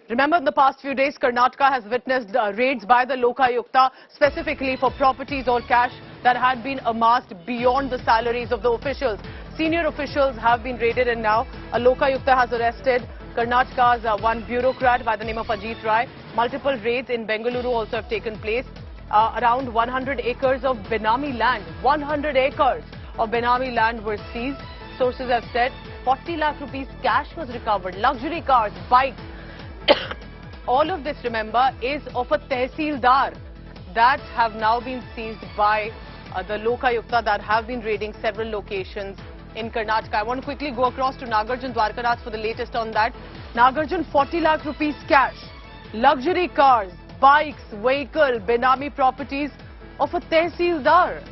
Remember, in the past few days, Karnataka has witnessed raids by the Lokayukta, specifically for properties or cash that had been amassed beyond the salaries of the officials. Senior officials have been raided, and now a Lokayukta has arrested Karnataka's one bureaucrat by the name of Ajit Rai. Multiple raids in Bengaluru also have taken place. Around 100 acres of Benami land, 100 acres of Benami land were seized. Sources have said 40 lakh rupees cash was recovered, luxury cars, bikes. All of this, remember, is of a Tahsildar that have now been seized by the Lokayukta that have been raiding several locations in Karnataka. I want to quickly go across to Nagarjun Dwarkanath for the latest on that. Nagarjun, 40 lakh rupees cash, luxury cars, bikes, vehicle, Benami properties of a Tahsildar.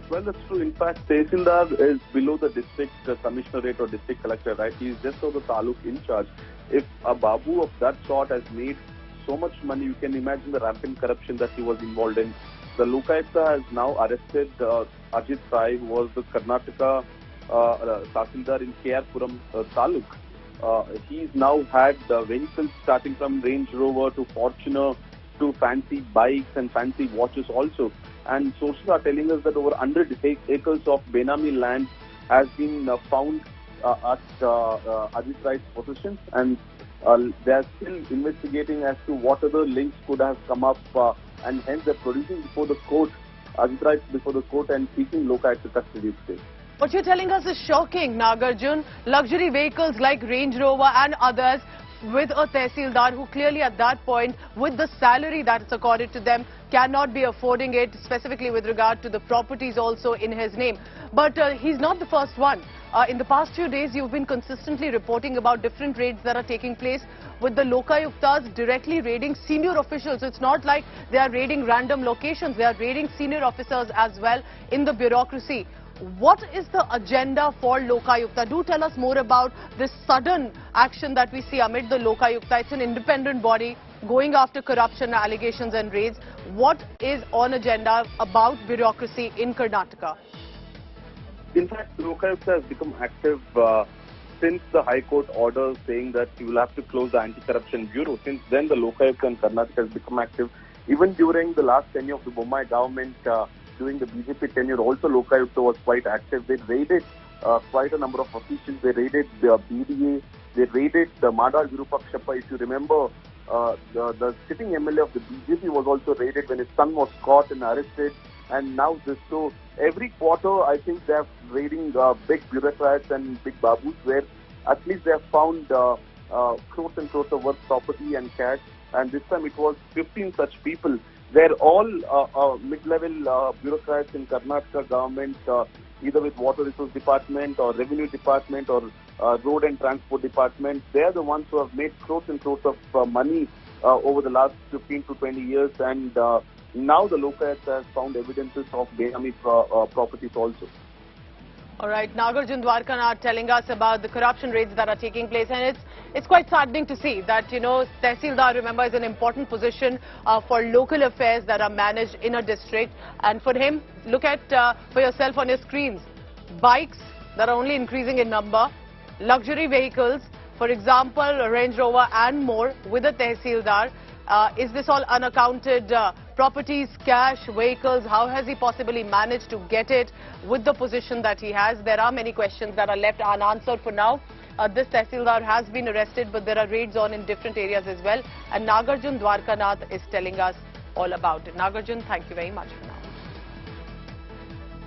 Well, that's true. In fact, Tahsildar is below the district commissionerate or district collector, right? He is just over the taluk in charge. If a Babu of that sort has made so much money, you can imagine the rampant corruption that he was involved in. The Lokayukta has now arrested Ajit Rai, who was the Karnataka Tahsildar in Puram taluk. He's now had vehicles starting from Range Rover to Fortuner to fancy bikes and fancy watches also. And sources are telling us that over 100 acres of Benami land has been found at Ajit Rai's possession, and they are still investigating as to what other links could have come up, and hence they're producing before the court, Ajit Rai before the court, and seeking Lokayukta custody today. What you're telling us is shocking, Nagarjun. Luxury vehicles like Range Rover and others with a Tahsildar who clearly at that point, with the salary that is accorded to them, cannot be affording it, specifically with regard to the properties also in his name. But he's not the first one. In the past few days, you've been consistently reporting about different raids that are taking place with the Lokayuktas directly raiding senior officials. It's not like they are raiding random locations. They are raiding senior officers as well in the bureaucracy. What is the agenda for Lokayukta? Do tell us more about this sudden action that we see amid the Lokayukta. It's an independent body going after corruption allegations and raids. What is on agenda about bureaucracy in Karnataka? In fact, Lokayukta has become active since the High Court order saying that you will have to close the Anti-Corruption Bureau. Since then, the Lokayukta in Karnataka has become active. Even during the last tenure of the Bommai government, during the BJP tenure, also Lokayukta was quite active. They raided quite a number of officials. They raided the BDA. They raided the Madal Virupakshappa. If you remember, the sitting MLA of the BJP was also raided when his son was caught and arrested. And now this, so every quarter, I think they are raiding big bureaucrats and big babus, where at least they have found crores and crores of worth property and cash. And this time it was 15 such people. They're all mid-level bureaucrats in Karnataka government, either with Water Resource Department or Revenue Department or Road and Transport Department. They're the ones who have made crores and crores of money over the last 15 to 20 years. And now the Lokayukta has found evidences of Benami properties also. All right, Nagarjun Dwarkanath telling us about the corruption raids that are taking place, and it's quite saddening to see that, you know, Tahsildar, remember, is an important position for local affairs that are managed in a district. And for him, look at for yourself on your screens, bikes that are only increasing in number, luxury vehicles, for example, Range Rover and more with a Tahsildar. Is this all unaccounted properties, cash, vehicles? How has he possibly managed to get it with the position that he has? There are many questions that are left unanswered for now. This Tahsildar has been arrested, but there are raids on in different areas as well. And Nagarjun Dwarkanath is telling us all about it. Nagarjun, thank you very much for now.